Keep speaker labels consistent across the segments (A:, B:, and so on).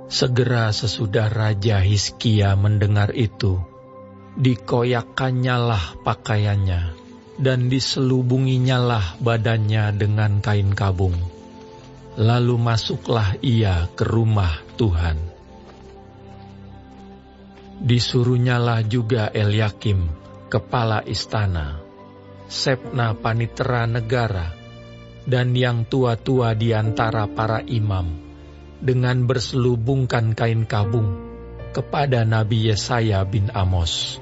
A: Segera sesudah Raja Hizkia mendengar itu, dikoyakkannyalah pakaiannya, dan diselubunginyalah badannya dengan kain kabung. Lalu masuklah ia ke rumah Tuhan. Disuruhnyalah juga Elyakim, kepala istana, Sebna panitera negara, dan yang tua-tua di antara para imam, dengan berselubungkan kain kabung kepada Nabi Yesaya bin Amos.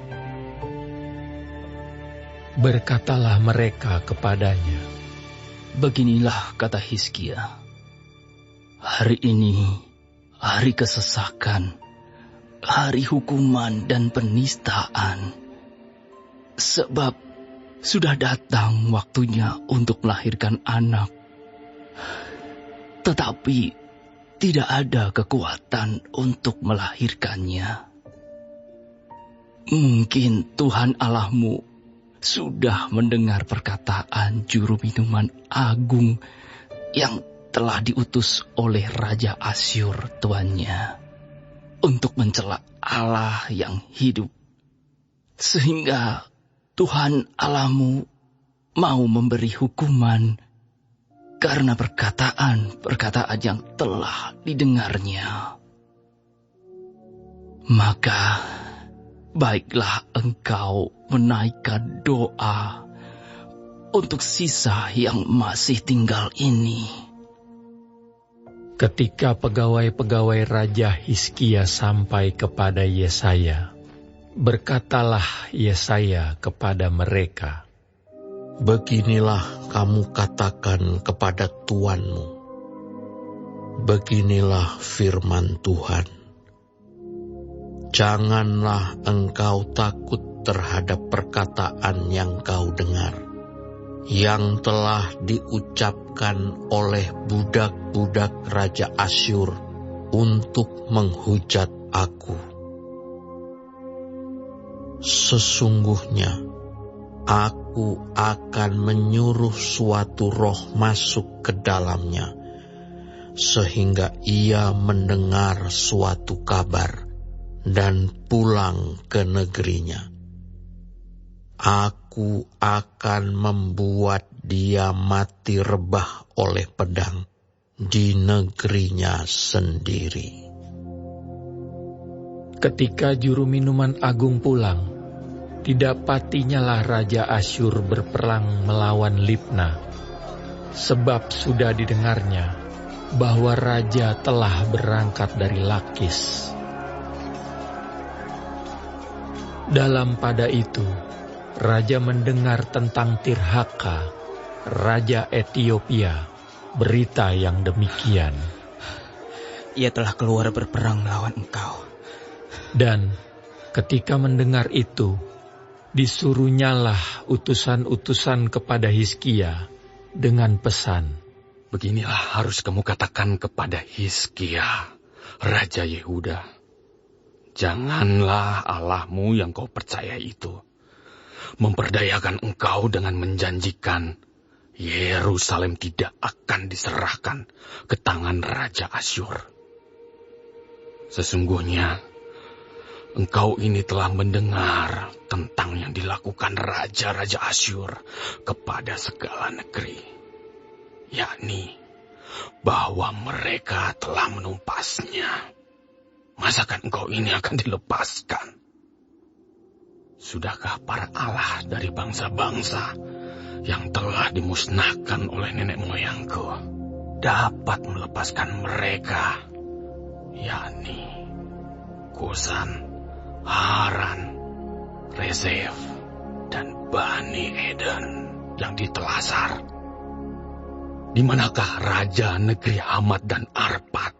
A: Berkatalah mereka kepadanya,
B: "Beginilah kata Hizkia, hari ini hari kesesakan, hari hukuman dan penistaan, sebab sudah datang waktunya untuk melahirkan anak, tetapi tidak ada kekuatan untuk melahirkannya. Mungkin Tuhan Allahmu sudah mendengar perkataan juru minuman agung yang telah diutus oleh Raja Asyur tuannya untuk mencela Allah yang hidup, sehingga Tuhan Allahmu mau memberi hukuman karena perkataan yang telah didengarnya. Maka baiklah engkau menaikkan doa untuk sisa yang masih tinggal ini."
A: Ketika pegawai-pegawai Raja Hizkia sampai kepada Yesaya, berkatalah Yesaya kepada mereka,
C: "Beginilah kamu katakan kepada tuanmu, beginilah firman Tuhan. Janganlah engkau takut terhadap perkataan yang kau dengar, yang telah diucapkan oleh budak-budak Raja Asyur untuk menghujat aku. Sesungguhnya aku akan menyuruh suatu roh masuk ke dalamnya, sehingga ia mendengar suatu kabar dan pulang ke negerinya. Aku akan membuat dia mati rebah oleh pedang di negerinya sendiri."
A: Ketika juru minuman agung pulang, didapatinya Raja Asyur berperang melawan Libna, sebab sudah didengarnya bahwa raja telah berangkat dari Lakis. Dalam pada itu, raja mendengar tentang Tirhaka, raja Etiopia, berita yang demikian.
B: "Ia telah keluar berperang melawan engkau."
A: Dan ketika mendengar itu, disuruhnyalah utusan-utusan kepada Hizkia dengan pesan,
D: "Beginilah harus kamu katakan kepada Hizkia, Raja Yehuda. Janganlah Allahmu yang kau percaya itu memperdayakan engkau dengan menjanjikan Yerusalem tidak akan diserahkan ke tangan Raja Asyur. Sesungguhnya engkau ini telah mendengar tentang yang dilakukan Raja-Raja Asyur kepada segala negeri, yakni bahwa mereka telah menumpasnya. Masakan engkau ini akan dilepaskan? Sudahkah para Allah dari bangsa-bangsa yang telah dimusnahkan oleh nenek moyangku dapat melepaskan mereka, yakni Kusan, Haran, Rezef, dan Bani Eden yang ditelasar? Di manakah raja negeri Hamat dan Arpad,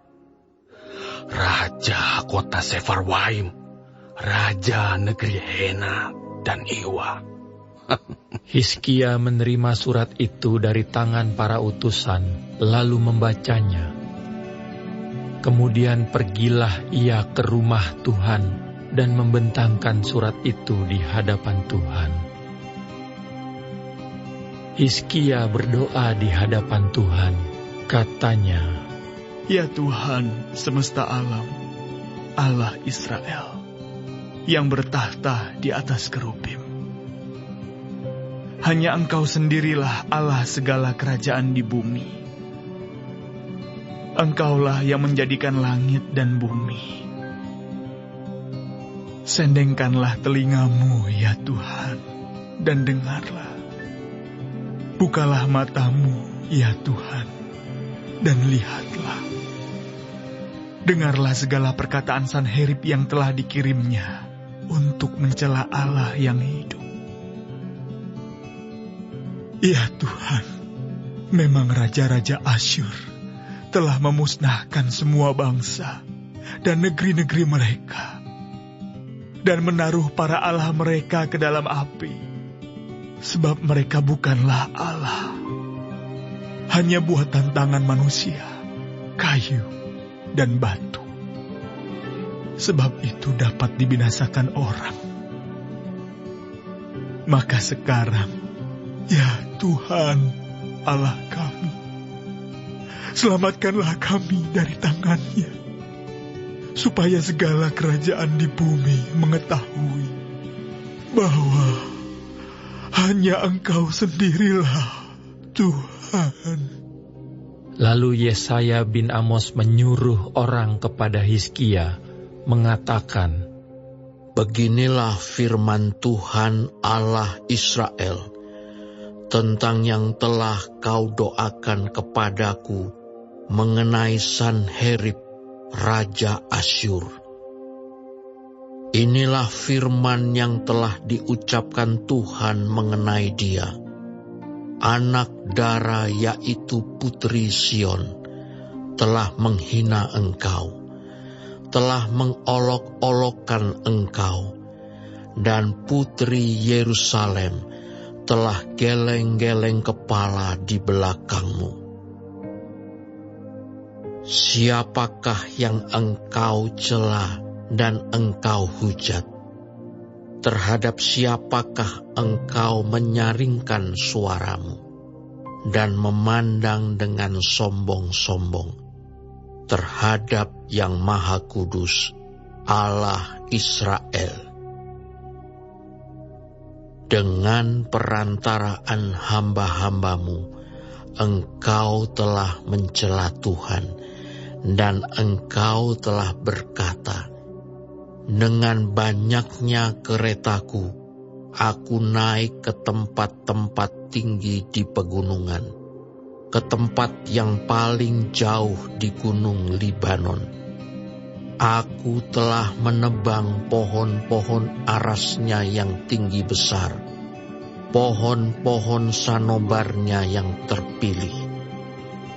D: raja kota Sefarwaim, raja negeri Hena dan Iwa?"
A: Hizkia menerima surat itu dari tangan para utusan, lalu membacanya. Kemudian pergilah ia ke rumah Tuhan dan membentangkan surat itu di hadapan Tuhan. Hizkia berdoa di hadapan Tuhan, katanya,
E: Ya Tuhan semesta alam, Allah Israel, yang bertahta di atas kerubim. Hanya Engkau sendirilah Allah segala kerajaan di bumi. Engkaulah yang menjadikan langit dan bumi. Sendengkanlah telingamu, ya Tuhan, dan dengarlah. Bukalah matamu, ya Tuhan, dan lihatlah. Dengarlah segala perkataan Sanherib yang telah dikirimnya untuk mencela Allah yang hidup. Ya Tuhan, memang raja-raja Asyur telah memusnahkan semua bangsa dan negeri-negeri mereka, dan menaruh para allah mereka ke dalam api, sebab mereka bukanlah Allah, hanya buatan tangan manusia, kayu, dan batu. Sebab itu dapat dibinasakan orang. Maka sekarang, ya Tuhan Allah kami, selamatkanlah kami dari tangannya, supaya segala kerajaan di bumi mengetahui bahwa hanya Engkau sendirilah Tuhan.
A: Lalu Yesaya bin Amos menyuruh orang kepada Hizkia, mengatakan,
C: Beginilah firman Tuhan Allah Israel, tentang yang telah kau doakan kepadaku mengenai Sanherib, Raja Asyur. Inilah firman yang telah diucapkan Tuhan mengenai dia. Anak dara, yaitu putri Sion, telah menghina engkau, telah mengolok-olokkan engkau, dan putri Yerusalem telah geleng-geleng kepala di belakangmu. Siapakah yang engkau cela dan engkau hujat? Terhadap siapakah engkau menyaringkan suaramu dan memandang dengan sombong-sombong? Terhadap yang Maha Kudus, Allah Israel. Dengan perantaraan hamba-hambamu, engkau telah mencela Tuhan, dan engkau telah berkata, dengan banyaknya keretaku, aku naik ke tempat-tempat tinggi di pegunungan, ke tempat yang paling jauh di gunung Libanon. Aku telah menebang pohon-pohon arasnya yang tinggi besar, pohon-pohon sanobarnya yang terpilih.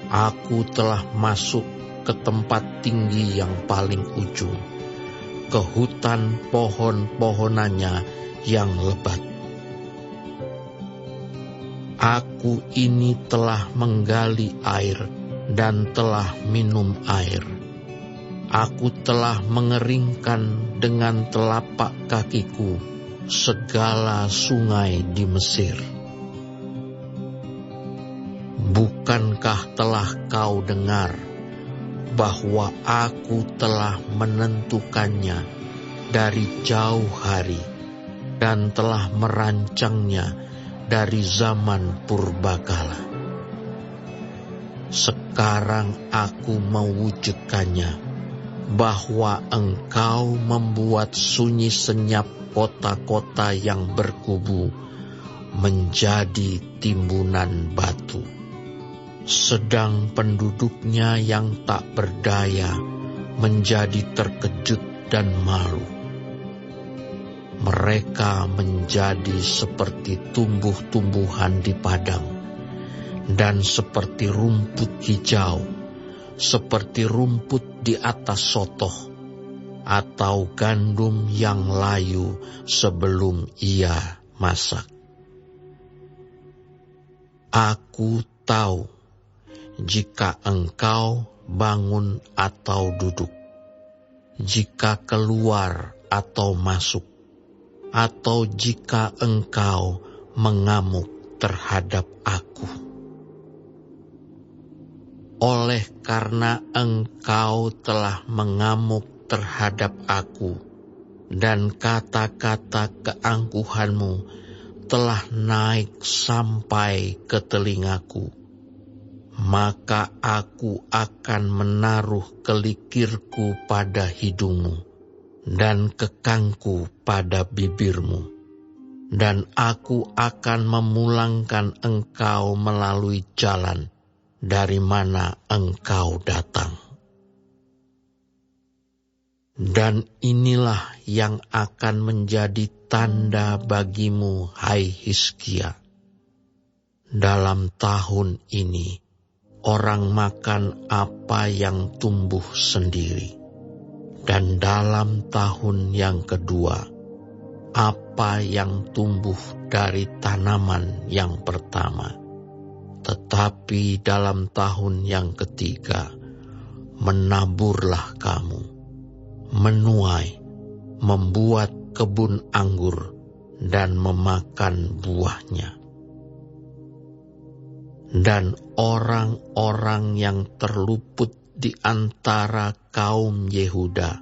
C: Aku telah masuk ke tempat tinggi yang paling ujung, ke hutan pohon-pohonannya yang lebat. Aku ini telah menggali air dan telah minum air. Aku telah mengeringkan dengan telapak kakiku segala sungai di Mesir. Bukankah telah kau dengar bahwa aku telah menentukannya dari jauh hari dan telah merancangnya dari zaman purbakala? Sekarang aku mewujudkannya, bahwa engkau membuat sunyi senyap kota-kota yang berkubu menjadi timbunan batu, sedang penduduknya yang tak berdaya menjadi terkejut dan malu. Mereka menjadi seperti tumbuh-tumbuhan di padang, dan seperti rumput hijau, seperti rumput di atas sotoh, atau gandum yang layu sebelum ia masak. Aku tahu jika engkau bangun atau duduk, jika keluar atau masuk, atau jika engkau mengamuk terhadap aku. oleh karena engkau telah mengamuk terhadap aku, dan kata-kata keangkuhanmu telah naik sampai ke telingaku, maka aku akan menaruh kelikirku pada hidungmu dan kekangku pada bibirmu, dan aku akan memulangkan engkau melalui jalan dari mana engkau datang. Dan inilah yang akan menjadi tanda bagimu, hai Hizkia. Dalam tahun ini, orang makan apa yang tumbuh sendiri, dan dalam tahun yang kedua, apa yang tumbuh dari tanaman yang pertama. Tetapi dalam tahun yang ketiga, menaburlah kamu, menuai, membuat kebun anggur, dan memakan buahnya. Dan orang-orang yang terluput di antara kaum Yehuda,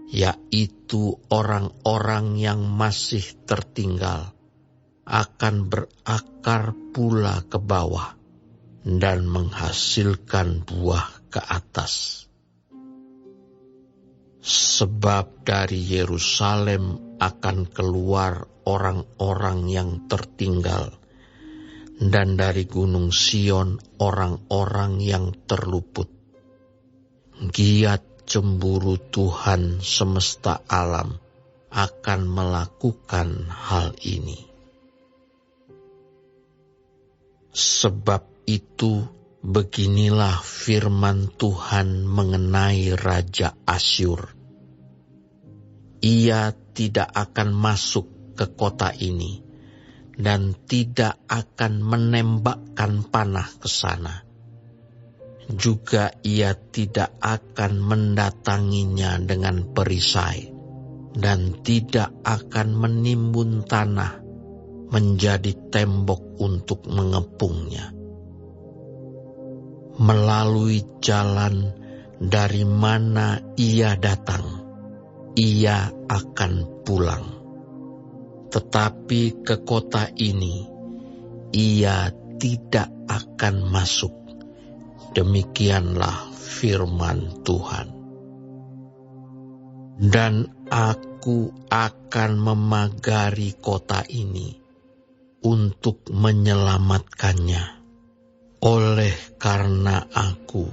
C: yaitu orang-orang yang masih tertinggal, akan berakar pula ke bawah dan menghasilkan buah ke atas. Sebab dari Yerusalem akan keluar orang-orang yang tertinggal, dan dari Gunung Sion orang-orang yang terluput. Giat cemburu Tuhan semesta alam akan melakukan hal ini. Sebab itu, beginilah firman Tuhan mengenai Raja Asyur. Ia tidak akan masuk ke kota ini, dan tidak akan menembakkan panah ke sana. Juga ia tidak akan mendatanginya dengan perisai, dan tidak akan menimbun tanah menjadi tembok untuk mengepungnya. Melalui jalan dari mana ia datang, ia akan pulang. Tetapi ke kota ini, ia tidak akan masuk. Demikianlah firman Tuhan. Dan aku akan memagari kota ini untuk menyelamatkannya, oleh karena aku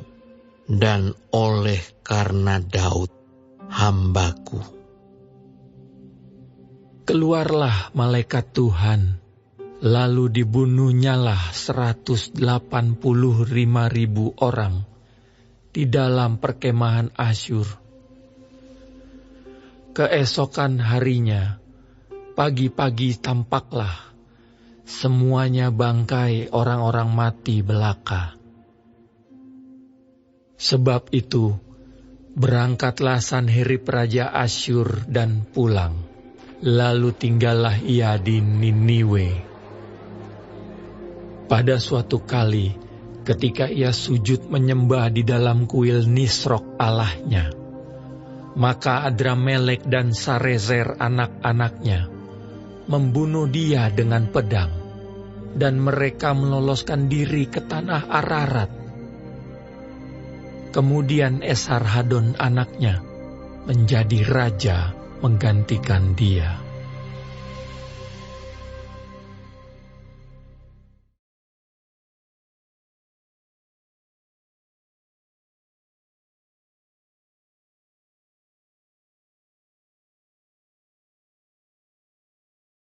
C: dan oleh karena Daud, hambaku.
A: Keluarlah malaikat Tuhan, lalu dibunuhnyalah 185.000 orang di dalam perkemahan Asyur. Keesokan harinya, pagi-pagi tampaklah semuanya bangkai orang-orang mati belaka. Sebab itu, berangkatlah Sanherib Raja Asyur dan pulang. Lalu tinggallah ia di Niniwe. Pada suatu kali, ketika ia sujud menyembah di dalam kuil Nisrok Allahnya, maka Adramelek dan Sarezer anak-anaknya membunuh dia dengan pedang, dan mereka meloloskan diri ke tanah Ararat. Kemudian Esarhadon anaknya menjadi raja menggantikan dia.